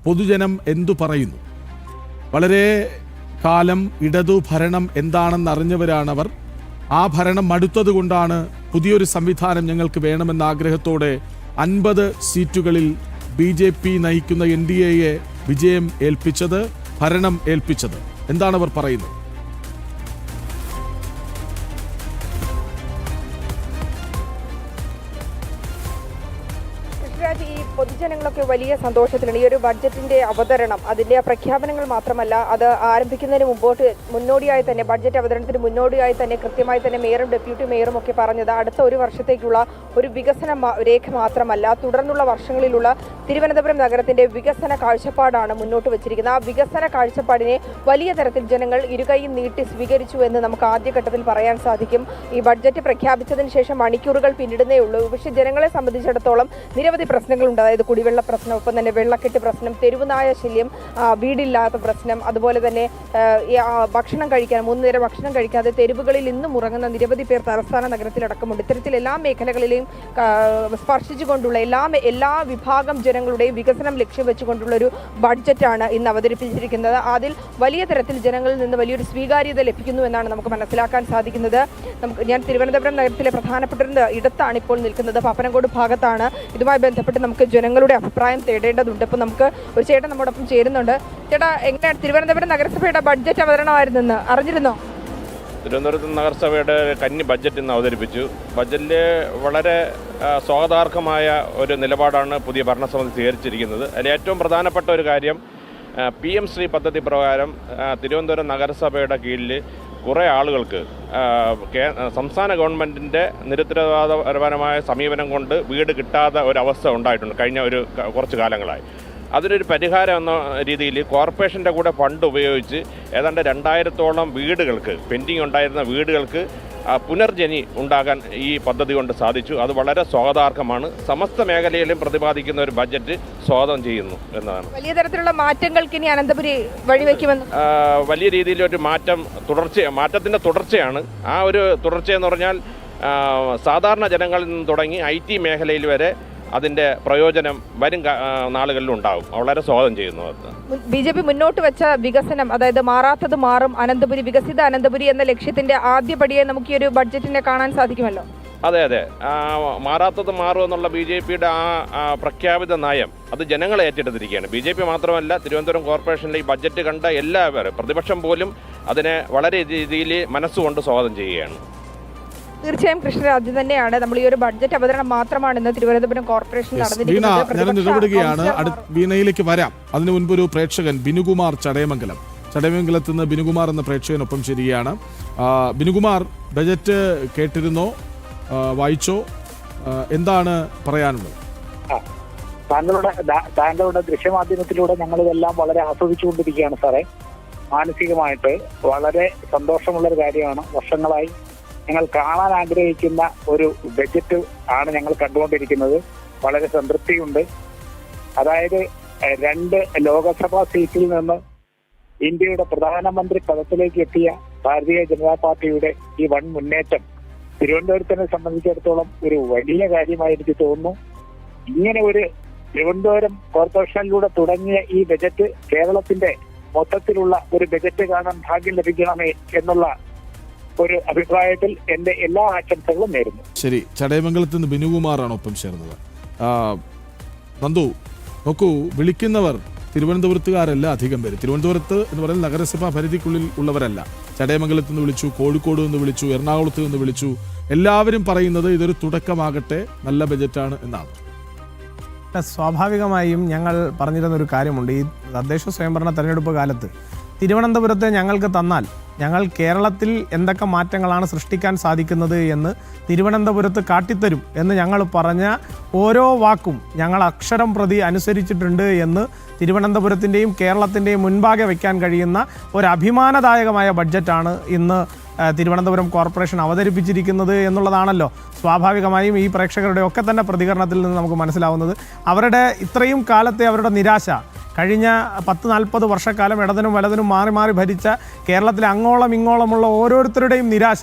പൊതുജനം എന്തു പറയുന്നു? വളരെ കാലം ഇടതു ഭരണം എന്താണെന്നറിഞ്ഞവരാണവർ. ആ ഭരണം മടുത്തതുകൊണ്ടാണ് പുതിയൊരു സംവിധാനം ഞങ്ങൾക്ക് വേണമെന്ന ആഗ്രഹത്തോടെ 50 സീറ്റുകളിൽ BJP നയിക്കുന്ന NDAയെ വിജയം ഏൽപ്പിച്ചത്, ഭരണം ഏൽപ്പിച്ചത്. എന്താണവർ പറയുന്നത്? ഈ പൊതുജനങ്ങളൊക്കെ വലിയ സന്തോഷത്തിലാണ്. ഈ ഒരു ബഡ്ജറ്റിന്റെ അവതരണം, അതിന്റെ പ്രഖ്യാപനങ്ങൾ മാത്രമല്ല, അത് ആരംഭിക്കുന്നതിന് മുന്നോടിയായി തന്നെ, ബഡ്ജറ്റ് അവതരണത്തിന് മുന്നോടിയായി തന്നെ കൃത്യമായി തന്നെ മേയറും ഡെപ്യൂട്ടി മേയറും ഒക്കെ പറഞ്ഞത് അടുത്ത ഒരു വർഷത്തേക്കുള്ള ഒരു വികസന രേഖ മാത്രമല്ല, തുടർന്നുള്ള വർഷങ്ങളിലുള്ള തിരുവനന്തപുരം നഗരത്തിന്റെ വികസന കാഴ്ചപ്പാടാണ് മുന്നോട്ട് വെച്ചിരിക്കുന്നത്. ആ വികസന കാഴ്ചപ്പാടിനെ വലിയ തരത്തിൽ ജനങ്ങൾ ഇരുകൈയും നീട്ടി സ്വീകരിച്ചു എന്ന് നമുക്ക് ആദ്യഘട്ടത്തിൽ പറയാൻ സാധിക്കും. ഈ ബഡ്ജറ്റ് പ്രഖ്യാപിച്ചതിന് ശേഷം മണിക്കൂറുകൾ പിന്നിടുന്നേ ഉള്ളൂ. പക്ഷേ ജനങ്ങളെ സംബന്ധിച്ചിടത്തോളം നിരവധി പ്രശ്നങ്ങളുണ്ട്. അതായത് കുടിവെള്ള പ്രശ്നം, ഒപ്പം തന്നെ വെള്ളക്കെട്ട് പ്രശ്നം, തെരുവുനായ ശല്യം, വീടില്ലാത്ത പ്രശ്നം, അതുപോലെ തന്നെ ഭക്ഷണം കഴിക്കാൻ 3 നേരം ഭക്ഷണം കഴിക്കാതെ തെരുവുകളിൽ ഇന്നും ഉറങ്ങുന്ന നിരവധി പേർ തലസ്ഥാന നഗരത്തിലടക്കമുണ്ട്. ഇത്തരത്തിൽ എല്ലാ മേഖലകളിലെയും സ്പർശിച്ചുകൊണ്ടുള്ള എല്ലാ വിഭാഗം ജനങ്ങളുടെയും വികസനം ലക്ഷ്യം വെച്ചുകൊണ്ടുള്ള ഒരു ബഡ്ജറ്റാണ് ഇന്ന് അവതരിപ്പിച്ചിരിക്കുന്നത്. അതിൽ വലിയ തരത്തിൽ ജനങ്ങളിൽ നിന്ന് വലിയൊരു സ്വീകാര്യത ലഭിക്കുന്നു എന്നാണ് നമുക്ക് മനസ്സിലാക്കാൻ സാധിക്കുന്നത്. ഞാൻ തിരുവനന്തപുരം നഗരത്തിലെ പ്രധാനപ്പെട്ട ഒരു ഇടത്താണ് ഇപ്പോൾ നിൽക്കുന്നത്, പാപ്പനംകോട് ഭാഗത്താണ്. ഇതുമായി ബന്ധപ്പെട്ട് നമുക്ക് ജനങ്ങളുടെ അഭിപ്രായം തേടേണ്ടതുണ്ട്. അപ്പോൾ നമുക്ക് ഒരു ചേട്ടൻ നമ്മോടൊപ്പം ചേരുന്നുണ്ട്. ചേട്ടാ, എങ്ങനെയാണ് തിരുവനന്തപുരം നഗരസഭയുടെ ബഡ്ജറ്റ് അവതരണമായിരുന്നെന്ന് അറിഞ്ഞിരുന്നോ? തിരുവനന്തപുരം നഗരസഭയുടെ കന്നി ബഡ്ജറ്റ് ഇന്ന് അവതരിപ്പിച്ചു. ബഡ്ജറ്റിൽ വളരെ സ്വാഗതാർഹമായ ഒരു നിലപാടാണ് പുതിയ ഭരണസമിതി സ്വീകരിച്ചിരിക്കുന്നത്. അതിൽ ഏറ്റവും പ്രധാനപ്പെട്ട ഒരു കാര്യം, PM ശ്രീ പദ്ധതി പ്രകാരം തിരുവനന്തപുരം നഗരസഭയുടെ കീഴിൽ കുറേ ആളുകൾക്ക് സംസ്ഥാന ഗവൺമെൻറ്റിൻ്റെ നിരുത്തരവാദപരമായ സമീപനം കൊണ്ട് വീട് കിട്ടാത്ത ഒരവസ്ഥ ഉണ്ടായിട്ടുണ്ട് കഴിഞ്ഞ കുറച്ച് കാലങ്ങളായി. അതിനൊരു പരിഹാരം എന്ന രീതിയിൽ കോർപ്പറേഷൻ്റെ കൂടെ ഫണ്ട് ഉപയോഗിച്ച് ഏതാണ്ട് 2000-ഓളം വീടുകൾക്ക്, പെൻഡിങ് ഉണ്ടായിരുന്ന വീടുകൾക്ക് പുനർജനി ഉണ്ടാകാൻ ഈ പദ്ധതി കൊണ്ട് സാധിച്ചു. അത് വളരെ സ്വാഗതാർഹമാണ്. സമസ്ത മേഖലയിലും പ്രതിപാദിക്കുന്ന ഒരു ബഡ്ജറ്റ് സ്വാഗതം ചെയ്യുന്നു എന്നതാണ്. വലിയ തരത്തിലുള്ള മാറ്റങ്ങൾക്ക് ഇനി അനന്തപുരി വഴിവെക്കുമെന്ന് വലിയ രീതിയിലൊരു മാറ്റത്തിൻ്റെ തുടർച്ചയാണ്. ആ ഒരു തുടർച്ചയെന്ന് പറഞ്ഞാൽ സാധാരണ ജനങ്ങളിൽ നിന്ന് തുടങ്ങി IT മേഖലയിൽ വരെ അതിൻ്റെ പ്രയോജനം വരും നാളുകളിൽ ഉണ്ടാകും. വളരെ സ്വാഗതം ചെയ്യുന്നു. BJP മുന്നോട്ട് വെച്ച വികസനം, അതായത് മാറാത്തത് മാറും അനന്തപുരി, വികസിത അനന്തപുരി എന്ന ലക്ഷ്യത്തിന്റെ ആദ്യപടിയെ നമുക്ക് ഈ ഒരു ബഡ്ജറ്റിനെ കാണാൻ സാധിക്കുമല്ലോ. അതെ, മാറാത്തത് മാറും എന്നുള്ള BJPയുടെ ആ പ്രഖ്യാപിത നയം അത് ജനങ്ങളെ ഏറ്റെടുത്തിരിക്കുകയാണ്. BJP മാത്രമല്ല, തിരുവനന്തപുരം കോർപ്പറേഷനിലെ ഈ ബഡ്ജറ്റ് കണ്ട എല്ലാവരും, പ്രതിപക്ഷം പോലും അതിനെ വളരെ രീതിയിൽ മനസ്സുകൊണ്ട് സ്വാഗതം ചെയ്യുകയാണ്. തീർച്ചയായും കൃഷ്ണരാജ് തന്നെയാണ്. നമ്മൾ ഈ ഒരു ബഡ്ജറ്റ് അവതരണം മാത്രമാണ് ഇന്ന് തിരുവനന്തപുരം കോർപ്പറേഷൻ നടന്നിരിക്കുന്നത്. ഇടപെടുകയാണ്. വീണയിലേക്ക് വരാം. അതിനു മുൻപ് ഒരു പ്രേക്ഷകൻ ബിനുകുമാർ ചടയമംഗലത്ത് നിന്ന് ബിനുകുമാർ എന്ന പ്രേക്ഷകനൊപ്പം ശരിയാണ്. ബിനുകുമാർ, ബജറ്റ് കേട്ടിരുന്നോ, വായിച്ചോ? എന്താണ് പറയാനുള്ളത്? താങ്കളുടെ ദൃശ്യമാധ്യമത്തിലൂടെ ഞങ്ങളിതെല്ലാം വളരെ ആസ്വദിച്ചുകൊണ്ടിരിക്കുകയാണ് സാറേ. മാനസികമായിട്ട് വളരെ സന്തോഷമുള്ളൊരു കാര്യമാണ്. വർഷങ്ങളായി ഞങ്ങൾ കാണാൻ ആഗ്രഹിക്കുന്ന ഒരു ബഡ്ജറ്റ് ആണ് ഞങ്ങൾ കണ്ടുകൊണ്ടിരിക്കുന്നത്. വളരെ സംതൃപ്തിയുണ്ട്. അതായത് 2 ലോകസഭാ സീറ്റിൽ നിന്ന് ഇന്ത്യയുടെ പ്രധാനമന്ത്രി പദത്തിലേക്ക് എത്തിയ ഭാരതീയ ജനതാ പാർട്ടിയുടെ ഈ വൻ മുന്നേറ്റം തിരുവനന്തപുരത്തിനെ സംബന്ധിച്ചിടത്തോളം ഒരു വലിയ കാര്യമായി എനിക്ക് തോന്നുന്നു. ഇങ്ങനെ ഒരു തിരുവനന്തപുരം കോർപ്പറേഷനിലൂടെ തുടങ്ങിയ ഈ ബജറ്റ് കേരളത്തിന്റെ മൊത്തത്തിലുള്ള ഒരു ബജറ്റ് കാണാൻ ഭാഗ്യം ലഭിക്കണമേ എന്നുള്ള ഒരു അഭിപ്രായത്തിൽ എന്റെ എല്ലാ ആശംസകളും നേരുന്നു. ശരി, ചടയമംഗലത്ത് നിന്ന് ബിനുകുമാറാണ് ഒപ്പം ചേർന്നത്. നന്ദു, നോക്കൂ, വിളിക്കുന്നവർ തിരുവനന്തപുരത്തുകാരല്ല അധികം പേര്. തിരുവനന്തപുരത്ത് എന്ന് പറയുന്നത് നഗരസഭാ പരിധിക്കുള്ളിൽ ഉള്ളവരല്ല. ചടയമംഗലത്ത് നിന്ന് വിളിച്ചു, കോഴിക്കോട് നിന്ന് വിളിച്ചു, എറണാകുളത്ത് നിന്ന് വിളിച്ചു. എല്ലാവരും പറയുന്നത് ഇതൊരു തുടക്കമാകട്ടെ, നല്ല ബജറ്റാണ് എന്നാണ്. സ്വാഭാവികമായും ഞങ്ങൾ പറഞ്ഞിരുന്നൊരു കാര്യമുണ്ട്. ഈ തദ്ദേശ സ്വയംഭരണ തെരഞ്ഞെടുപ്പ് കാലത്ത് തിരുവനന്തപുരത്തെ ഞങ്ങൾക്ക് തന്നാൽ ഞങ്ങൾ കേരളത്തിൽ എന്തൊക്കെ മാറ്റങ്ങളാണ് സൃഷ്ടിക്കാൻ സാധിക്കുന്നത് എന്ന് തിരുവനന്തപുരത്ത് കാട്ടിത്തരും എന്ന് ഞങ്ങൾ പറഞ്ഞ ഓരോ വാക്കും ഞങ്ങൾ അക്ഷരം പ്രതി അനുസരിച്ചിട്ടുണ്ട് എന്ന് തിരുവനന്തപുരത്തിൻ്റെയും കേരളത്തിൻ്റെയും മുൻപാകെ വയ്ക്കാൻ കഴിയുന്ന ഒരു അഭിമാനദായകമായ ബഡ്ജറ്റാണ് ഇന്ന് തിരുവനന്തപുരം കോർപ്പറേഷൻ അവതരിപ്പിച്ചിരിക്കുന്നത് എന്നുള്ളതാണല്ലോ സ്വാഭാവികമായും ഈ പ്രേക്ഷകരുടെ ഒക്കെ തന്നെ പ്രതികരണത്തിൽ നിന്ന് നമുക്ക് മനസ്സിലാവുന്നത്. അവരുടെ ഇത്രയും കാലത്തെ അവരുടെ നിരാശ, കഴിഞ്ഞ 10-40 വർഷക്കാലം ഇടതിനും വലതിനും മാറി മാറി ഭരിച്ച കേരളത്തിലെ അങ്ങോളം ഇങ്ങോളമുള്ള ഓരോരുത്തരുടെയും നിരാശ,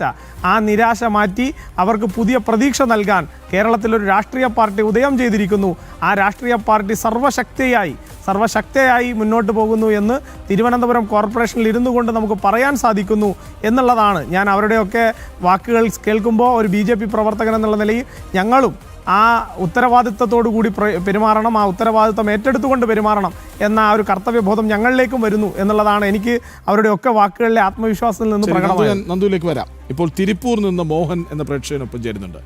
ആ നിരാശ മാറ്റി അവർക്ക് പുതിയ പ്രതീക്ഷ നൽകാൻ കേരളത്തിലൊരു രാഷ്ട്രീയ പാർട്ടി ഉദയം ചെയ്തിരിക്കുന്നു. ആ രാഷ്ട്രീയ പാർട്ടി സർവശക്തിയായി സർവശക്തയായി മുന്നോട്ട് പോകുന്നു എന്ന് തിരുവനന്തപുരം കോർപ്പറേഷനിൽ ഇരുന്നു കൊണ്ട് നമുക്ക് പറയാൻ സാധിക്കുന്നു എന്നുള്ളതാണ്. ഞാൻ അവരുടെയൊക്കെ വാക്കുകൾ കേൾക്കുമ്പോൾ ഒരു BJP പ്രവർത്തകൻ എന്നുള്ള നിലയിൽ ഞങ്ങളും ആ ഉത്തരവാദിത്തത്തോടു കൂടി പെരുമാറണം, ആ ഉത്തരവാദിത്തം ഏറ്റെടുത്തുകൊണ്ട് പെരുമാറണം എന്ന ആ ഒരു കർത്തവ്യബോധം ഞങ്ങളിലേക്കും വരുന്നു എന്നുള്ളതാണ് എനിക്ക് അവരുടെയൊക്കെ വാക്കുകളിലെ ആത്മവിശ്വാസത്തിൽ നിന്ന് പ്രകടമായി. നന്ദുവിലേക്ക് വരാം. ഇപ്പോൾ തിരുപ്പൂർ നിന്ന് മോഹൻ എന്ന പ്രേക്ഷകനൊപ്പം ചേരുന്നുണ്ട്.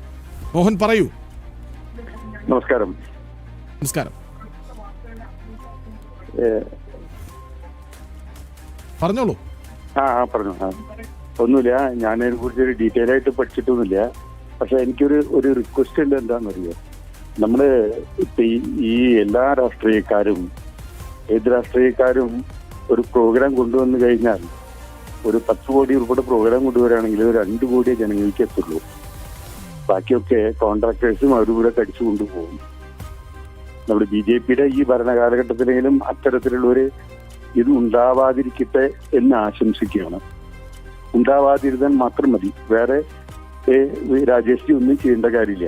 മോഹൻ, പറയൂ. നമസ്കാരം. നമസ്കാരം, പറഞ്ഞോളൂ. പറഞ്ഞു. ഒന്നുമില്ല, ഞാൻ അതിനെ കുറിച്ച് ഡീറ്റെയിൽ ആയിട്ട് പഠിച്ചിട്ടൊന്നുമില്ല. പക്ഷെ എനിക്കൊരു റിക്വസ്റ്റ് ഉണ്ട്. എന്താണെന്നറിയോ, നമ്മള് ഇപ്പൊ ഈ എല്ലാ രാഷ്ട്രീയക്കാരും ഏത് രാഷ്ട്രീയക്കാരും ഒരു പ്രോഗ്രാം കൊണ്ടുവന്നു കഴിഞ്ഞാൽ ഒരു 10 കോടി രൂപയുടെ പ്രോഗ്രാം കൊണ്ടുവരികയാണെങ്കിൽ 2 കോടിയെ ജനങ്ങൾക്ക് എത്തുള്ളൂ. ബാക്കിയൊക്കെ കോൺട്രാക്ടേഴ്സും അവരും കൂടെ കടിച്ചു കൊണ്ടുപോകും. നമ്മുടെ BJPയുടെ ഈ ഭരണകാലഘട്ടത്തിലെങ്കിലും അത്തരത്തിലുള്ളൊരു ഇത് ഉണ്ടാവാതിരിക്കട്ടെ എന്ന് ആശംസിക്കുകയാണ്. ഉണ്ടാവാതിരുന്നാൽ മാത്രം മതി. വേറെ രാജേഷ് ഒന്നും ചെയ്യേണ്ട കാര്യമില്ല.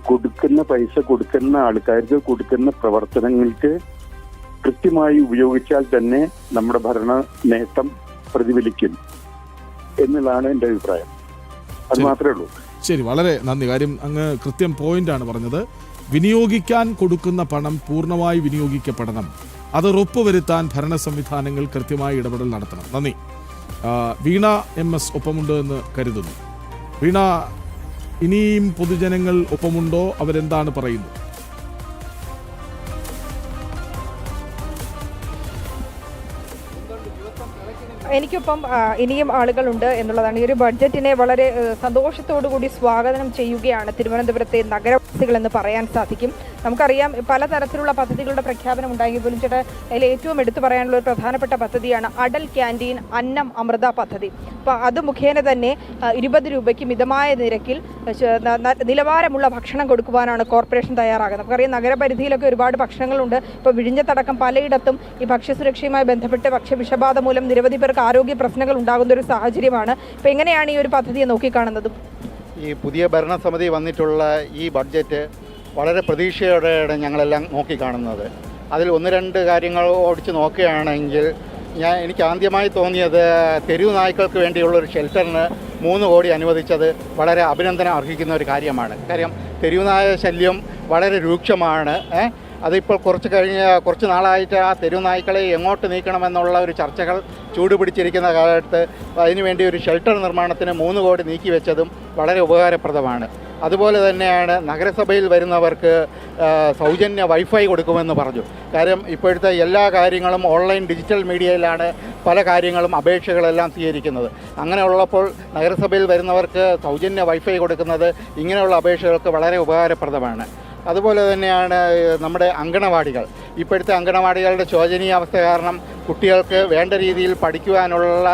കൊടുക്കുന്ന പൈസ കൊടുക്കുന്ന ആൾക്കാർക്ക് കൊടുക്കുന്ന പ്രവർത്തനങ്ങൾക്ക് കൃത്യമായി ഉപയോഗിച്ചാൽ തന്നെ നമ്മുടെ ഭരണ നേട്ടം പ്രതിഫലിക്കും എന്നുള്ളതാണ് എൻ്റെ അഭിപ്രായം. അത് മാത്രമേ ഉള്ളൂ. ശരി, വളരെ നന്ദി. കാര്യം അങ്ങ് കൃത്യം പോയിന്റാണ് പറഞ്ഞത്. വിനിയോഗിക്കാൻ കൊടുക്കുന്ന പണം പൂർണ്ണമായി വിനിയോഗിക്കപ്പെടണം. അത് ഉറപ്പുവരുത്താൻ ഭരണ സംവിധാനങ്ങൾ കൃത്യമായി ഇടപെടൽ നടത്തണം. നന്ദി. വീണ MS ഒപ്പമുണ്ട് എന്ന് കരുതുന്നു. വീണ, ഇനിയും പൊതുജനങ്ങൾ ഒപ്പമുണ്ടോ? അവരെന്താണ് പറയുന്നത്? എനിക്കൊപ്പം ഇനിയും ആളുകളുണ്ട് എന്നുള്ളതാണ്. ഈ ഒരു ബഡ്ജറ്റിനെ വളരെ സന്തോഷത്തോടുകൂടി സ്വാഗതം ചെയ്യുകയാണ് തിരുവനന്തപുരത്തെ നഗരവാസികൾ എന്ന് പറയാൻ സാധിക്കും. നമുക്കറിയാം പലതരത്തിലുള്ള പദ്ധതികളുടെ പ്രഖ്യാപനം ഉണ്ടായെങ്കിൽ പോലും ചേട്ടാ അതിൽ ഏറ്റവും എടുത്തു പറയാനുള്ള ഒരു പ്രധാനപ്പെട്ട പദ്ധതിയാണ് അടൽ ക്യാൻറ്റീൻ അന്നം അമൃത പദ്ധതി. അപ്പോൾ അത് മുഖേന തന്നെ 20 രൂപയ്ക്ക് മിതമായ നിരക്കിൽ നിലവാരമുള്ള ഭക്ഷണം കൊടുക്കുവാനാണ് കോർപ്പറേഷൻ തയ്യാറാകുന്നത്. നമുക്കറിയാം നഗരപരിധിയിലൊക്കെ ഒരുപാട് ഭക്ഷണങ്ങളുണ്ട്. ഇപ്പോൾ വിഴിഞ്ഞത്തടക്കം പലയിടത്തും ഈ ഭക്ഷ്യസുരക്ഷയുമായി ബന്ധപ്പെട്ട് ഭക്ഷ്യവിഷബാധ മൂലം നിരവധി പേർക്ക് ആരോഗ്യ പ്രശ്നങ്ങൾ ഉണ്ടാകുന്ന ഒരു സാഹചര്യമാണ്. ഇപ്പോൾ എങ്ങനെയാണ് ഈ ഒരു പദ്ധതിയെ നോക്കിക്കാണുന്നത്? ഈ പുതിയ ഭരണസമിതി വന്നിട്ടുള്ള ഈ ബഡ്ജറ്റ് വളരെ പ്രതീക്ഷയോടെയാണ് ഞങ്ങളെല്ലാം നോക്കിക്കാണുന്നത്. അതിൽ 1-2 കാര്യങ്ങൾ ഓടിച്ച് നോക്കുകയാണെങ്കിൽ എനിക്ക് ആദ്യമായി തോന്നിയത് തെരുവ് നായ്ക്കൾക്ക് വേണ്ടിയുള്ള ഒരു ഷെൽട്ടറിന് 3 കോടി അനുവദിച്ചത് വളരെ അഭിനന്ദനം അർഹിക്കുന്ന ഒരു കാര്യമാണ്. കാര്യം തെരുവ് നായ ശല്യം വളരെ രൂക്ഷമാണ്. അതിപ്പോൾ കുറച്ച് നാളായിട്ട് ആ തെരുവ് നായ്ക്കളെ എങ്ങോട്ട് നീക്കണമെന്നുള്ള ഒരു ചർച്ചകൾ ചൂടുപിടിച്ചിരിക്കുന്ന കാലത്ത് അതിനുവേണ്ടി ഒരു ഷെൽട്ടർ നിർമ്മാണത്തിന് 3 കോടി നീക്കി വെച്ചതും വളരെ ഉപകാരപ്രദമാണ്. അതുപോലെ തന്നെയാണ് നഗരസഭയിൽ വരുന്നവർക്ക് സൗജന്യ വൈഫൈ കൊടുക്കുമെന്ന് പറഞ്ഞു. കാര്യം ഇപ്പോഴത്തെ എല്ലാ കാര്യങ്ങളും ഓൺലൈൻ ഡിജിറ്റൽ മീഡിയയിലാണ് പല കാര്യങ്ങളും അപേക്ഷകളെല്ലാം സ്വീകരിക്കുന്നത്. അങ്ങനെ ഉള്ളപ്പോൾ നഗരസഭയിൽ വരുന്നവർക്ക് സൗജന്യ വൈഫൈ കൊടുക്കുന്നത് ഇങ്ങനെയുള്ള അപേക്ഷകൾക്ക് വളരെ ഉപകാരപ്രദമാണ്. അതുപോലെ തന്നെയാണ് നമ്മുടെ അങ്കണവാടികൾ. ഇപ്പോഴത്തെ അങ്കണവാടികളുടെ ശോചനീയാവസ്ഥ കാരണം കുട്ടികൾക്ക് വേണ്ട രീതിയിൽ പഠിക്കുവാനുള്ള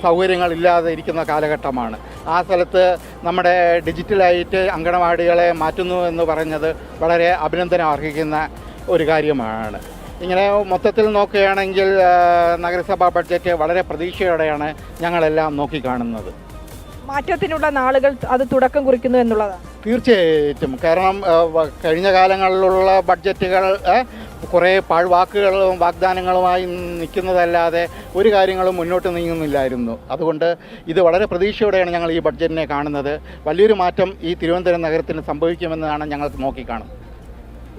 സൗകര്യങ്ങളില്ലാതെ ഇരിക്കുന്ന കാലഘട്ടമാണ്. ആ സ്ഥലത്ത് നമ്മുടെ ഡിജിറ്റലായിട്ട് അങ്കണവാടികളെ മാറ്റുന്നു എന്ന് പറഞ്ഞത് വളരെ അഭിനന്ദനം അർഹിക്കുന്ന ഒരു കാര്യമാണ്. ഇങ്ങനെ മൊത്തത്തിൽ നോക്കുകയാണെങ്കിൽ നഗരസഭാ ബഡ്ജറ്റ് വളരെ പ്രതീക്ഷയോടെയാണ് ഞങ്ങളെല്ലാം നോക്കിക്കാണുന്നത്. മാറ്റത്തിനുള്ള നാളുകൾ അത് തുടക്കം കുറിക്കുന്നു എന്നുള്ളതാണ്. തീർച്ചയായിട്ടും. കാരണം കഴിഞ്ഞ കാലങ്ങളിലുള്ള ബഡ്ജറ്റുകൾ കുറേ പാഴ്വാക്കുകളും വാഗ്ദാനങ്ങളുമായി നിൽക്കുന്നതല്ലാതെ ഒരു കാര്യങ്ങളും മുന്നോട്ട് നീങ്ങുന്നില്ലായിരുന്നു. അതുകൊണ്ട് ഇത് വളരെ പ്രതീക്ഷയോടെയാണ് ഞങ്ങൾ ഈ ബഡ്ജറ്റിനെ കാണുന്നത്. വലിയൊരു മാറ്റം ഈ തിരുവനന്തപുരം നഗരത്തിന് സംഭവിക്കുമെന്നാണ് ഞങ്ങൾക്ക് നോക്കിക്കാണുന്നത്.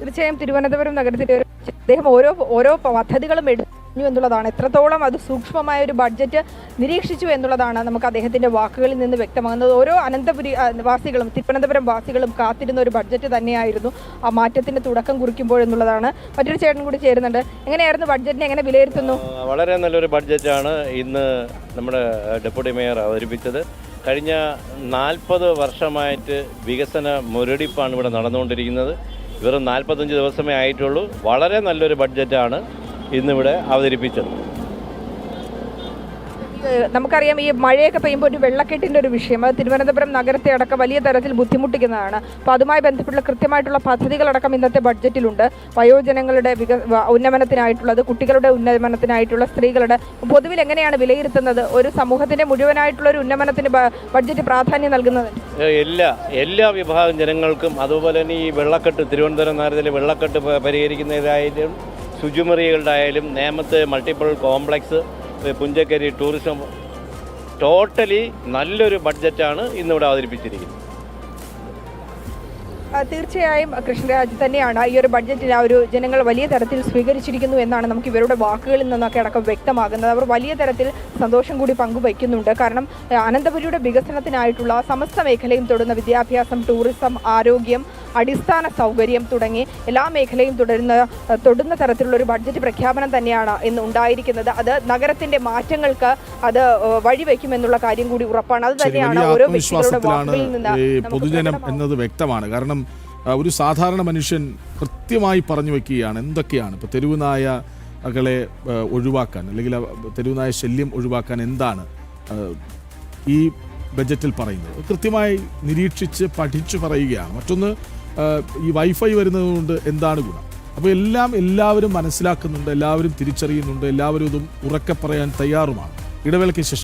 തീർച്ചയായും തിരുവനന്തപുരം നഗരത്തിലെ അദ്ദേഹം ഓരോ പദ്ധതികളും എടുത്തു എന്നുള്ളതാണ്. എത്രത്തോളം അത് സൂക്ഷ്മമായ ഒരു ബഡ്ജറ്റ് നിരീക്ഷിച്ചു എന്നുള്ളതാണ് നമുക്ക് അദ്ദേഹത്തിൻ്റെ വാക്കുകളിൽ നിന്ന് വ്യക്തമാകുന്നത്. ഓരോ അനന്തപുരി വാസികളും തിരുവനന്തപുരം വാസികളും കാത്തിരുന്ന ഒരു ബഡ്ജറ്റ് തന്നെയായിരുന്നു ആ മാറ്റത്തിന് തുടക്കം കുറിക്കുമ്പോൾ എന്നുള്ളതാണ്. മറ്റൊരു ചേട്ടൻ കൂടി ചേരുന്നുണ്ട്. എങ്ങനെയായിരുന്നു ബഡ്ജറ്റിനെ എങ്ങനെ വിലയിരുത്തുന്നു? വളരെ നല്ലൊരു ബഡ്ജറ്റാണ് ഇന്ന് നമ്മുടെ ഡെപ്യൂട്ടി മേയർ അവതരിപ്പിച്ചത്. കഴിഞ്ഞ 40 വർഷമായിട്ട് വികസന മുരടിപ്പാണ് ഇവിടെ നടന്നുകൊണ്ടിരിക്കുന്നത്. വെറും 45 ദിവസമേ ആയിട്ടുള്ളൂ. വളരെ നല്ലൊരു ബഡ്ജറ്റാണ് ഇന്നിവിടെ അവതരിപ്പിച്ചത്. നമുക്കറിയാം ഈ മഴയൊക്കെ പെയ്യുമ്പോൾ ഒരു വെള്ളക്കെട്ടിൻ്റെ ഒരു വിഷയം അത് തിരുവനന്തപുരം നഗരത്തെ അടക്കം വലിയ തരത്തിൽ ബുദ്ധിമുട്ടിക്കുന്നതാണ്. അപ്പോൾ അതുമായി ബന്ധപ്പെട്ടുള്ള കൃത്യമായിട്ടുള്ള പദ്ധതികളടക്കം ഇന്നത്തെ ബഡ്ജറ്റിലുണ്ട്. വയോജനങ്ങളുടെ ഉന്നമനത്തിനായിട്ടുള്ളത്, കുട്ടികളുടെ ഉന്നമനത്തിനായിട്ടുള്ള, സ്ത്രീകളുടെ പൊതുവിൽ എങ്ങനെയാണ് വിലയിരുത്തുന്നത്? ഒരു സമൂഹത്തിൻ്റെ മുഴുവനായിട്ടുള്ള ഒരു ഉന്നമനത്തിന് ബഡ്ജറ്റ് പ്രാധാന്യം നൽകുന്നത് എല്ലാ വിഭാഗം ജനങ്ങൾക്കും, അതുപോലെ തന്നെ ഈ വെള്ളക്കെട്ട്, തിരുവനന്തപുരം നഗരത്തിലെ വെള്ളക്കെട്ട് പരിഹരിക്കുന്നതായാലും ശുചിമുറികളുടെ ആയാലും, നേമത്ത് മൾട്ടിപ്പിൾ കോംപ്ലക്സ്, പുഞ്ചക്കരി ടൂറിസം, ടോട്ടലി നല്ലൊരു ബഡ്ജറ്റാണ് ഇന്നിവിടെ അവതരിപ്പിച്ചിരിക്കുന്നത്. തീർച്ചയായും കൃഷ്ണരാജ് തന്നെയാണ് ഈ ഒരു ബഡ്ജറ്റിന് ഒരു ജനങ്ങൾ വലിയ തരത്തിൽ സ്വീകരിച്ചിരിക്കുന്നു എന്നാണ് നമുക്ക് ഇവരുടെ വാക്കുകളിൽ നിന്നൊക്കെ അടക്കം വ്യക്തമാകുന്നത്. അവർ വലിയ തരത്തിൽ സന്തോഷം കൂടി പങ്കുവയ്ക്കുന്നുണ്ട്. കാരണം അനന്തപുരിയുടെ വികസനത്തിനായിട്ടുള്ള സമസ്ത മേഖലയും തൊടുന്ന വിദ്യാഭ്യാസം, ടൂറിസം, ആരോഗ്യം, അടിസ്ഥാന സൗകര്യം തുടങ്ങി എല്ലാ മേഖലയും തൊടുന്ന തരത്തിലുള്ള ഒരു ബഡ്ജറ്റ് പ്രഖ്യാപനം തന്നെയാണ് ഇന്ന് ഉണ്ടായിരിക്കുന്നത്. അത് നഗരത്തിന്റെ മാറ്റങ്ങൾക്ക് അത് വഴിവെക്കുമെന്നുള്ള കാര്യം കൂടി ഉറപ്പാണ്. അത് തന്നെയാണ് ഓരോ വ്യക്തികളുടെ വാക്കുകളിൽ നിന്ന് പൊതുജനം എന്നത് വ്യക്തമാണ്. കാരണം ഒരു സാധാരണ മനുഷ്യൻ കൃത്യമായി പറഞ്ഞു വെക്കുകയാണ് എന്തൊക്കെയാണ് ഇപ്പോൾ തെരുവ് നായകളെ ഒഴിവാക്കാൻ, അല്ലെങ്കിൽ തെരുവ് നായ ശല്യം ഒഴിവാക്കാൻ എന്താണ് ഈ ബഡ്ജറ്റിൽ പറയുന്നത്. കൃത്യമായി നിരീക്ഷിച്ച് പഠിച്ചു പറയുകയാണ്. മറ്റൊന്ന്, ഈ വൈഫൈ വരുന്നത് കൊണ്ട് എന്താണ് ഗുണം? അപ്പോൾ എല്ലാവരും മനസ്സിലാക്കുന്നുണ്ട്, എല്ലാവരും തിരിച്ചറിയുന്നുണ്ട്, എല്ലാവരും ഇതും ഉറക്കെ പറയാൻ തയ്യാറുമാണ്. ഇടവേളയ്ക്ക് ശേഷം